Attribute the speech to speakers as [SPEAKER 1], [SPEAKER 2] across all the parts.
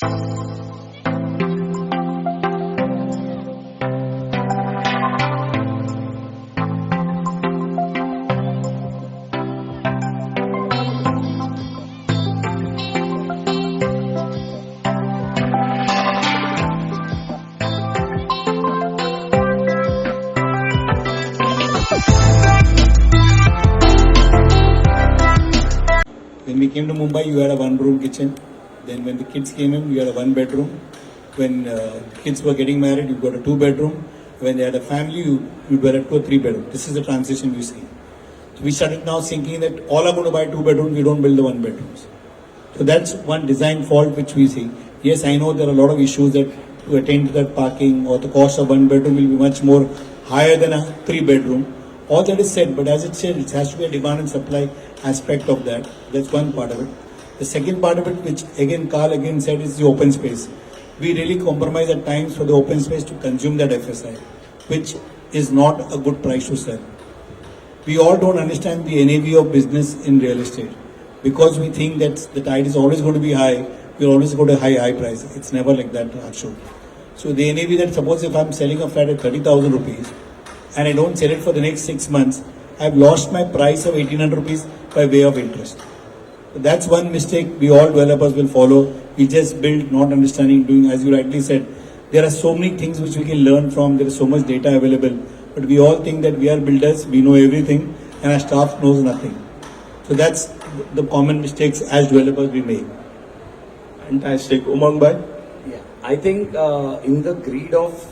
[SPEAKER 1] When we came to Mumbai, you had a one-room kitchen. Then when the kids came in, you had a one-bedroom. When kids were getting married, you got a two-bedroom. When they had a family, you were at 2 or 3-bedroom. This is the transition we see. So we started now thinking that all are going to buy 2 bedrooms, we don't build the 1 bedrooms. So that's one design fault which we see. Yes, I know there are a lot of issues that to attain to that parking or the cost of 1 bedroom will be much more higher than a 3-bedroom. All that is said, but as it said, it has to be a demand and supply aspect of that. That's one part of it. The second part of it, which again Carl again said, is the open space. We really compromise at times for the open space to consume that FSI, which is not a good price to sell. We all don't understand the NAV of business in real estate. Because we think that the tide is always going to be high, we'll always go to high price. It's never like that, Akshu. So the NAV that suppose if I'm selling a flat at 30,000 rupees and I don't sell it for the next 6 months, I've lost my price of 1800 rupees by way of interest. So that's one mistake we all developers will follow. We just build not understanding, doing as you rightly said. There are so many things which we can learn from. There is so much data available. But we all think that we are builders, we know everything and our staff knows nothing. So that's the common mistakes as developers we make.
[SPEAKER 2] Fantastic. Umang bhai?
[SPEAKER 3] Yeah, I think in the greed of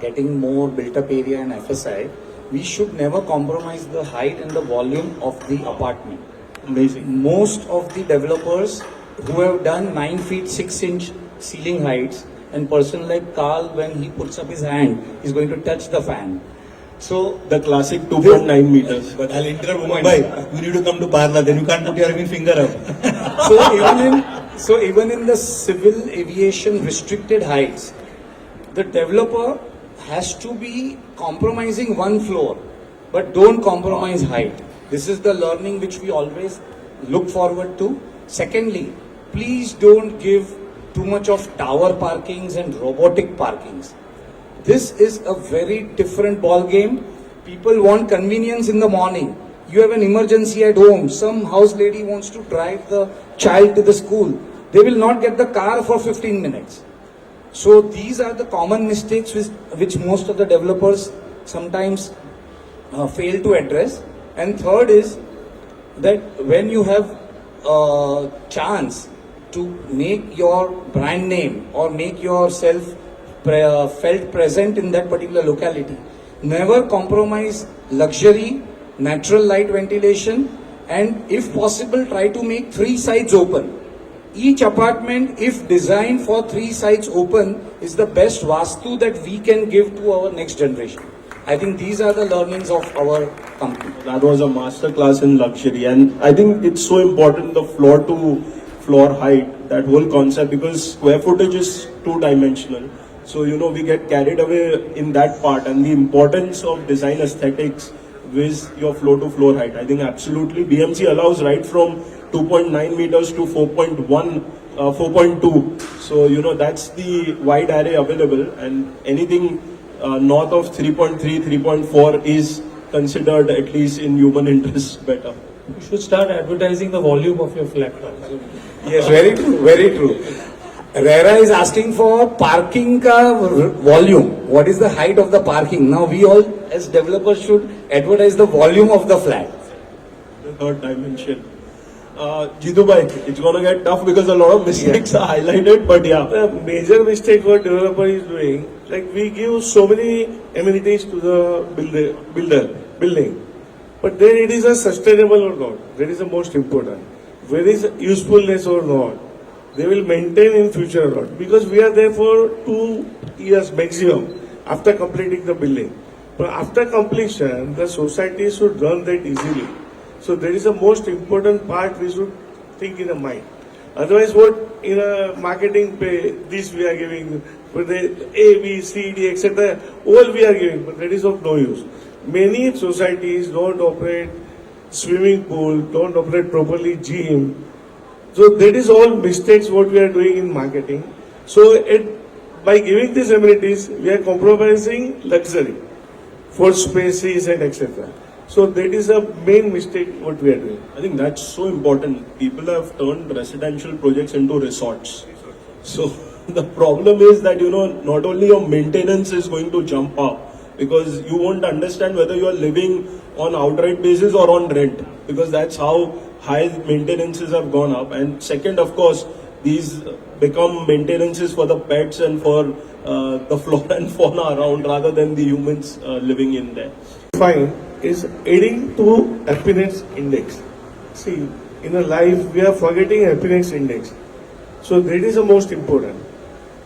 [SPEAKER 3] getting more built-up area and FSI, we should never compromise the height and the volume of the apartment.
[SPEAKER 2] Amazing.
[SPEAKER 3] Most of the developers who have done 9 feet 6 inch ceiling heights, and person like Carl, when he puts up his hand, he's going to touch the fan. So
[SPEAKER 2] The classic 2.9 meters.
[SPEAKER 1] But I'll interrupt Mumbai. You need to come to Parla, then you can't put your finger up.
[SPEAKER 3] So even in the civil aviation restricted heights, the developer has to be compromising 1 floor, but don't compromise height. This is the learning which we always look forward to. Secondly, please don't give too much of tower parkings and robotic parkings. This is a very different ball game. People want convenience in the morning. You have an emergency at home. Some house lady wants to drive the child to the school. They will not get the car for 15 minutes. So these are the common mistakes which most of the developers sometimes fail to address. And third is that when you have a chance to make your brand name or make yourself felt present in that particular locality, never compromise luxury, natural light ventilation, and if possible try to make 3 sides open. Each apartment, if designed for 3 sides open, is the best vastu that we can give to our next generation. I think these are the learnings of our company.
[SPEAKER 2] That was a master class in luxury, and I think it's so important, the floor to floor height, that whole concept, because square footage is 2-dimensional. So, we get carried away in that part, and the importance of design aesthetics with your floor to floor height. I think absolutely BMC allows right from 2.9 meters to 4.1, 4.2. So, that's the wide array available, and anything north of 3.3, 3.4 is considered, at least in human interest, better.
[SPEAKER 4] You should start advertising the volume of your flat.
[SPEAKER 3] Yes, very true, very true. RERA is asking for parking ka volume. What is the height of the parking? Now we all as developers should advertise the volume of the flat.
[SPEAKER 2] The third dimension. Jitu bhai, it's going to get tough because a lot of mistakes are highlighted, but yeah.
[SPEAKER 5] The major mistake what developer is doing, like we give so many amenities to the building, but then it is a sustainable or not. That is the most important. Where is usefulness or not? They will maintain in future or not, because we are there for 2 years maximum after completing the building. But after completion, the society should run that easily. So that is the most important part we should think in the mind. Otherwise, what in a marketing pay, this we are giving, but the A, B, C, D, etc., all we are giving, but that is of no use. Many societies don't operate swimming pool, don't operate properly gym, So that is all mistakes what we are doing in marketing. So by giving these amenities, we are compromising luxury for spaces and etc. So that is a main mistake what we are doing.
[SPEAKER 2] I think that's so important. People have turned residential projects into resorts. So the problem is that, not only your maintenance is going to jump up, because you won't understand whether you are living on outright basis or on rent, because that's how high maintenances have gone up. And second, of course, these become maintenances for the pets and for the flora and fauna around rather than the humans living in there.
[SPEAKER 5] Fine is adding to happiness index. See, in a life we are forgetting happiness index. So that is the most important.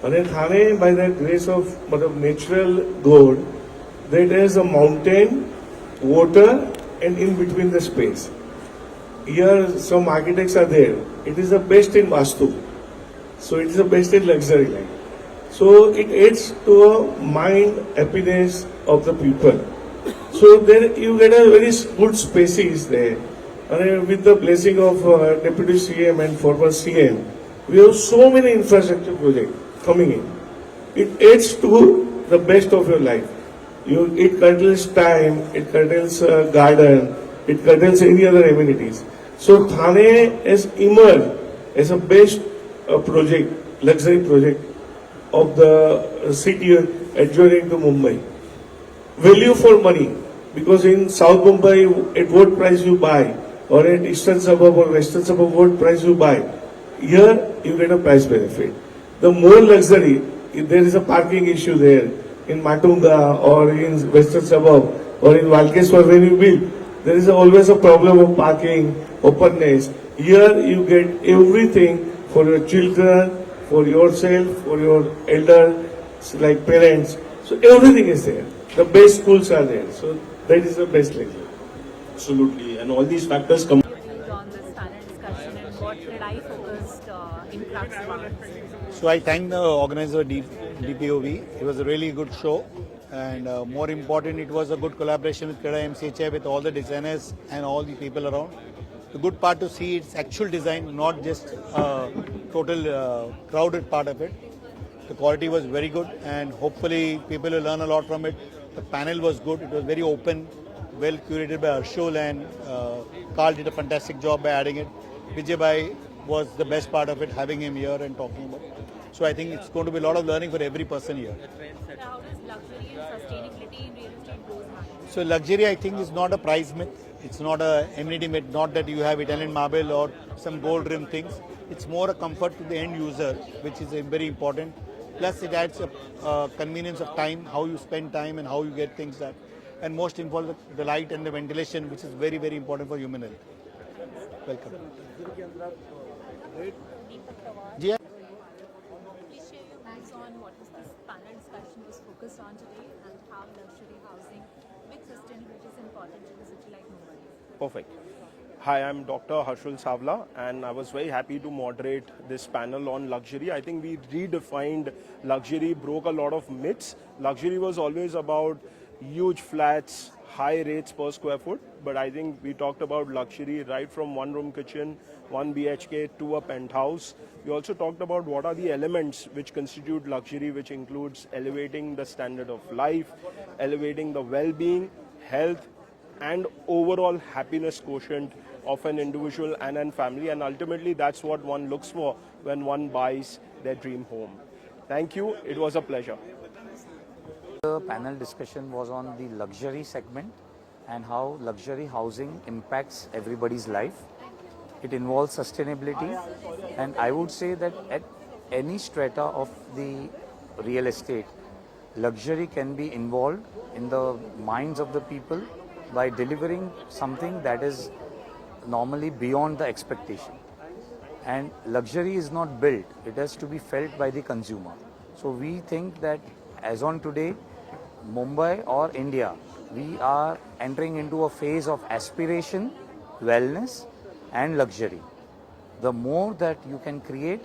[SPEAKER 5] And Thane, by the grace of natural God, that is a mountain, water, and in between the space. Here some architects are there. It is the best in Vastu. So it is the best in luxury life. So it adds to a mind happiness of the people. So then you get a very good spaces there. And with the blessing of Deputy CM and former CM, we have so many infrastructure projects coming in. It adds to the best of your life. It curtails time, it curtails garden, it curtails any other amenities. So Thane has emerged as a best project, luxury project of the city adjoining to Mumbai. Value for money, because in South Mumbai, at what price you buy, or at eastern suburb or western suburb, what price you buy, here you get a price benefit. The more luxury, if there is a parking issue there, in Matunga or in western suburb or in Valkeswar when you build, there is always a problem of parking, openness. Here you get everything for your children, for yourself, for your elders, like parents. So everything is there. The best schools are there. So that is the best lecture.
[SPEAKER 2] Absolutely. And all these factors come.
[SPEAKER 6] On this panel discussion and what CREDAI focused in Crux about.
[SPEAKER 1] So I thank the organizer DPOV. It was a really good show, and more important, it was a good collaboration with CREDAI MCHI, with all the designers and all the people around. The good part to see its actual design, not just total crowded part of it. The quality was very good, and hopefully people will learn a lot from it. The panel was good. It was very open, well curated by Arshul, and Carl did a fantastic job by adding it. Vijay Bhai was the best part of it, having him here and talking about it. So I think it's going to be a lot of learning for every person here.
[SPEAKER 6] How does luxury and sustainability in real estate goes hand in hand?
[SPEAKER 1] So luxury, I think, is not a price myth. It's not a amenity myth. Not that you have Italian marble or some gold rim things. It's more a comfort to the end user, which is very important. Plus, it adds a convenience of time, how you spend time and how you get things done. And most important, the light and the ventilation, which is very, very important for human health. Welcome. Yeah.
[SPEAKER 6] Please share your views on what this panel discussion was focused on today and how luxury housing with sustainability is important in a city like Mumbai.
[SPEAKER 2] Perfect. Hi, I'm Dr. Harshul Savla, and I was very happy to moderate this panel on luxury. I think we redefined luxury, broke a lot of myths. Luxury was always about huge flats, high rates per square foot, but I think we talked about luxury right from one-room kitchen, 1 BHK to a penthouse. We also talked about what are the elements which constitute luxury, which includes elevating the standard of life, elevating the well-being, health, and overall happiness quotient of an individual and a family, and ultimately that's what one looks for when one buys their dream home. Thank you. It was a pleasure.
[SPEAKER 7] The panel discussion was on the luxury segment and how luxury housing impacts everybody's life. It involves sustainability, and I would say that at any strata of the real estate, luxury can be involved in the minds of the people by delivering something that is normally beyond the expectation. And luxury is not built, it has to be felt by the consumer. So we think that as on today, Mumbai or India, we are entering into a phase of aspiration, wellness and luxury. The more that you can create